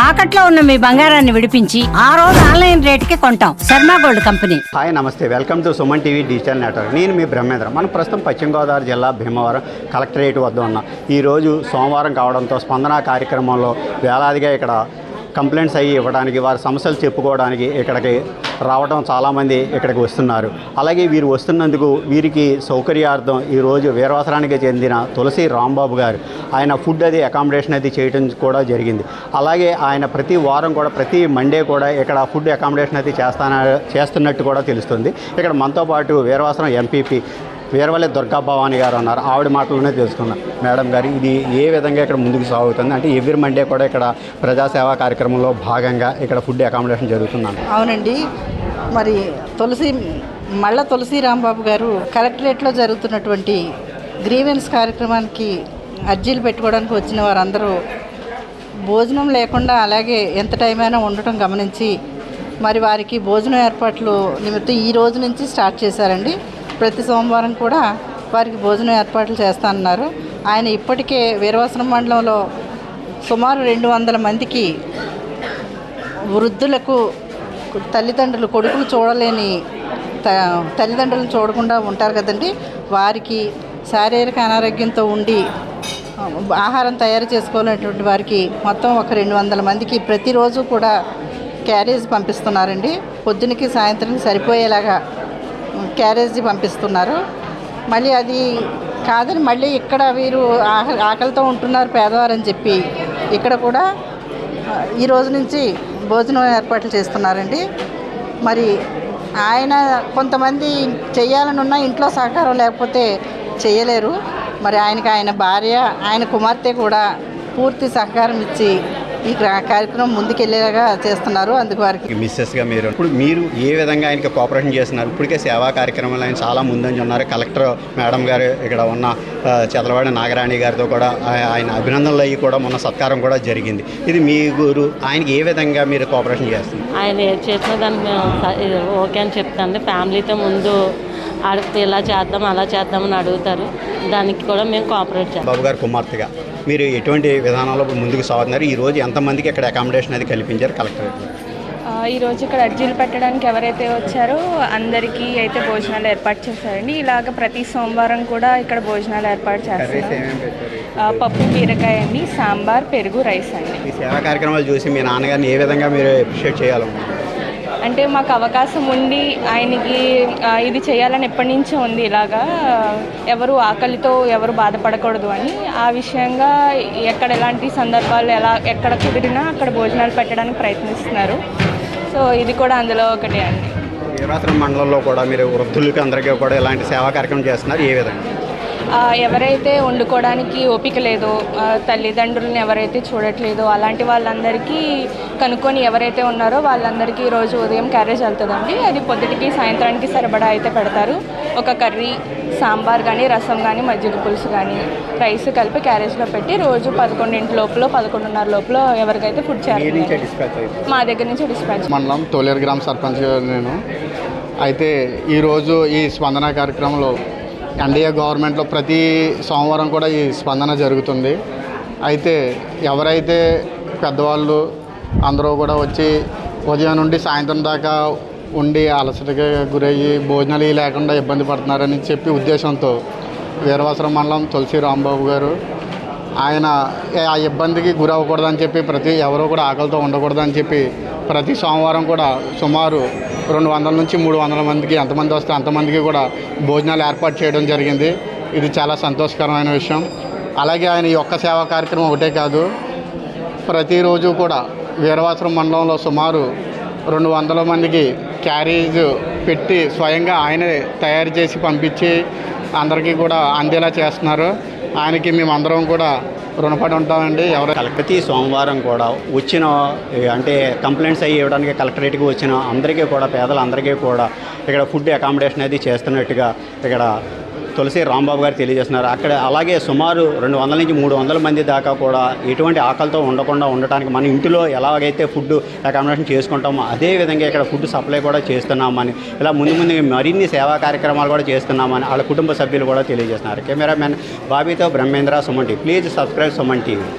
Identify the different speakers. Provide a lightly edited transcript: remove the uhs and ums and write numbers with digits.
Speaker 1: తాకట్లో ఉన్న మీ బంగారాన్ని విడిపించి ఆ రోజు ఆన్లైన్ రేటుకి కొంటాం. Sharma gold company.
Speaker 2: హాయ్, నమస్తే. Welcome to Suman TV digital network. నేను మీ బ్రహ్మేంద్ర. మనం ప్రస్తుతం పశ్చిమ గోదావరి జిల్లా భీమవరం కలెక్టరేట్ వద్ద ఉన్నాం. ఈరోజు సోమవారం కావడంతో స్పందన కార్యక్రమంలో వేలాదిగా ఇక్కడ కంప్లైంట్స్ అయ్యి ఇవ్వడానికి, వారి సమస్యలు చెప్పుకోవడానికి ఇక్కడికి రావడం చాలామంది ఇక్కడికి వస్తున్నారు. అలాగే వీరు వస్తున్నందుకు వీరికి సౌకర్యార్థం ఈరోజు వీరవాసరానికి చెందిన తులసి రాంబాబు గారు ఆయన ఫుడ్ అది అకామిడేషన్ అది చేయడం కూడా జరిగింది. అలాగే ఆయన ప్రతి వారం కూడా ప్రతి మండే కూడా ఇక్కడ ఫుడ్ అకామిడేషన్ అది చేస్తున్నట్టు కూడా తెలుస్తుంది. ఇక్కడ మనతో పాటు వీరవాసరం ఎంపీపీ వీరవల్లి దుర్గా భవాని గారు ఉన్నారు. ఆవిడ మాటలోనే తెలుసుకున్నాం. మేడం గారు, ఇది ఏ విధంగా ఇక్కడ ముందుకు సాగుతుంది? అంటే ఎవ్రీ మండే కూడా ఇక్కడ ప్రజాసేవా కార్యక్రమంలో భాగంగా ఇక్కడ ఫుడ్ అకామిడేషన్ జరుగుతుందండి.
Speaker 3: అవునండి. మరి తులసి రాంబాబు గారు కలెక్టరేట్లో జరుగుతున్నటువంటి గ్రీవెన్స్ కార్యక్రమానికి అర్జీలు పెట్టుకోవడానికి వచ్చిన వారందరూ భోజనం లేకుండా అలాగే ఎంత టైం అయినా ఉండటం గమనించి మరి వారికి భోజనం ఏర్పాట్లు నిమిత్తం ఈ రోజు నుంచి స్టార్ట్ చేశారండి. ప్రతి సోమవారం కూడా వారికి భోజనం ఏర్పాట్లు చేస్తానన్నారు. ఆయన ఇప్పటికే వీరవాసనం మండలంలో సుమారు 200 మందికి వృద్ధులకు తల్లిదండ్రులు కొడుకులు చూడలేని తల్లిదండ్రులను చూడకుండా ఉంటారు కదండి, వారికి శారీరక అనారోగ్యంతో ఉండి ఆహారం తయారు చేసుకోలేనటువంటి వారికి మొత్తం ఒక 200 మందికి ప్రతిరోజు కూడా క్యారేజ్ పంపిస్తున్నారండి. పొద్దునకి సాయంత్రం సరిపోయేలాగా క్యారేజీ పంపిస్తున్నారు. మళ్ళీ అది కాదని మళ్ళీ ఇక్కడ వీరు ఆకలితో ఉంటున్నారు పేదవారని చెప్పి ఇక్కడ కూడా ఈ రోజు నుంచి భోజనం ఏర్పాట్లు చేస్తున్నారండి. మరి ఆయన కొంతమంది చేయాలనున్న ఇంట్లో సహకారం లేకపోతే చేయలేరు. మరి ఆయన భార్య, ఆయన కుమార్తె కూడా పూర్తి సహకారం ఇచ్చి ఈ కార్యక్రమం ముందుకెళ్ళేలాగా చేస్తున్నారు. అందుకు వారికి
Speaker 2: మిస్సెస్గా మీరు ఏ విధంగా ఆయనకి కోఆపరేషన్ చేస్తున్నారు? ఇప్పటికే సేవా కార్యక్రమాలు ఆయన చాలా ముందంజ ఉన్నారు. కలెక్టర్ మేడం గారు ఇక్కడ ఉన్న చదలవాడి నాగరాణి గారితో కూడా ఆయన అభినందనలు అయ్యి కూడా మొన్న సత్కారం కూడా జరిగింది. ఇది మీ గురు, ఆయనకి ఏ విధంగా మీరు కోఆపరేషన్ చేస్తున్నారు?
Speaker 4: ఆయన చేసిన దాన్ని ఓకే అని చెప్తాను. ఫ్యామిలీతో ముందు అడిగితే ఇలా చేద్దాం అలా చేద్దామని అడుగుతారు. దానికి కూడా మేము కోఆపరేట్ చేస్తాం.
Speaker 2: బాబు గారు కుమార్తెగా మీరు ఎటువంటి విధానాల్లో ముందుకు సాగుతున్నారు? ఈరోజు ఎంతమందికి ఇక్కడ అకామిడేషన్ అది కల్పించారు కలెక్టరేట్?
Speaker 5: ఈరోజు ఇక్కడ అర్జీలు పెట్టడానికి ఎవరైతే వచ్చారో అందరికీ అయితే భోజనాలు ఏర్పాటు చేశారండి. ఇలాగ ప్రతి సోమవారం కూడా ఇక్కడ భోజనాలు ఏర్పాటు చేస్తారు. పప్పు, బీరకాయ అండి, సాంబార్, పెరుగు, రైస్ అండి.
Speaker 2: ఈ సేవా కార్యక్రమాలు చూసి మీ నాన్నగారిని ఏ విధంగా మీరు అప్రిషియేట్ చేయాలనుకుంటున్నారు?
Speaker 5: అంటే మాకు అవకాశం ఉండి ఆయనకి ఇది చేయాలని ఎప్పటి నుంచో ఉంది. ఇలాగా ఎవరు ఆకలితో ఎవరు బాధపడకూడదు అని ఆ విషయంగా ఎక్కడ ఎలాంటి సందర్భాలు ఎక్కడ కుదిరినా అక్కడ భోజనాలు పెట్టడానికి ప్రయత్నిస్తున్నారు. సో ఇది కూడా అందులో ఒకటే అండి.
Speaker 2: వీరవాసరం మండలంలో కూడా మీరు వృద్ధులకి అందరికీ కూడా ఇలాంటి సేవా కార్యక్రమం చేస్తున్నారు. ఏ విధంగా?
Speaker 5: ఎవరైతే వండుకోవడానికి ఓపిక లేదో, తల్లిదండ్రులను ఎవరైతే చూడట్లేదో అలాంటి వాళ్ళందరికీ కనుక్కొని ఎవరైతే ఉన్నారో వాళ్ళందరికీ రోజు ఉదయం క్యారేజ్ వెళ్తుందండి. అది పొద్దుటికి సాయంత్రానికి సరిపడా అయితే పెడతారు. ఒక కర్రీ, సాంబార్ కానీ, రసం కానీ, మజ్జిగ పులుసు కానీ, రైస్ కలిపి క్యారేజ్లో పెట్టి రోజు 11 లోపల 11:30 లోపల ఎవరికైతే ఫుడ్ చేయాలి మా దగ్గర నుంచి డిస్పాచ్.
Speaker 6: మండలం తోలేరు గ్రామ సర్పంచ్ నేను. అయితే ఈరోజు ఈ స్పందన కార్యక్రమంలో ఎన్డీఏ గవర్నమెంట్లో ప్రతి సోమవారం కూడా ఈ స్పందన జరుగుతుంది. అయితే ఎవరైతే పెద్దవాళ్ళు అందరూ కూడా వచ్చి ఉదయం నుండి సాయంత్రం దాకా ఉండి అలసటగా గురయ్యి భోజనాలు లేకుండా ఇబ్బంది పడుతున్నారని చెప్పి ఉద్దేశంతో వీరవాసరం మండలం తులసి రాంబాబు గారు ఆయన ఆ ఇబ్బందికి గురవ్వకూడదని చెప్పి ఎవరో కూడా ఆకలితో ఉండకూడదని చెప్పి ప్రతి సోమవారం కూడా సుమారు 200 నుంచి 300 మందికి ఎంతమంది వస్తే అంతమందికి కూడా భోజనాలు ఏర్పాటు చేయడం జరిగింది. ఇది చాలా సంతోషకరమైన విషయం. అలాగే ఆయన ఈ ఒక్క సేవా కార్యక్రమం ఒకటే కాదు, ప్రతిరోజు కూడా వీరవాసరం మండలంలో సుమారు 200 మందికి క్యారేజ్ పెట్టి స్వయంగా ఆయనే తయారు చేసి పంపించి అందరికీ కూడా అందేలా చేస్తున్నారు. ఆయనకి మేమందరం కూడా రుణపడి ఉంటామండి.
Speaker 2: ప్రతి సోమవారం కూడా వచ్చిన అంటే కంప్లైంట్స్ అయ్యి ఇవ్వడానికి కలెక్టరేట్కి వచ్చిన అందరికీ కూడా పేదలందరికీ కూడా ఇక్కడ ఫుడ్ అకామిడేషన్ అది చేస్తున్నట్టుగా ఇక్కడ తులసి రాంబాబు గారు తెలియజేస్తున్నారు. అక్కడ అలాగే సుమారు 200 నుంచి 300 మంది దాకా కూడా ఎటువంటి ఆకలితో ఉండకుండా ఉండటానికి మన ఇంటిలో ఎలాగైతే ఫుడ్ అకామిడేషన్ చేసుకుంటామో అదేవిధంగా ఇక్కడ ఫుడ్ సప్లై కూడా చేస్తున్నామని, ఇలా ముందు మరిన్ని సేవా కార్యక్రమాలు కూడా చేస్తున్నామని వాళ్ళ కుటుంబ సభ్యులు కూడా తెలియజేస్తున్నారు. కెమెరామెన్ బాబీతో Brahmendra, Suman TV. Please subscribe Suman TV.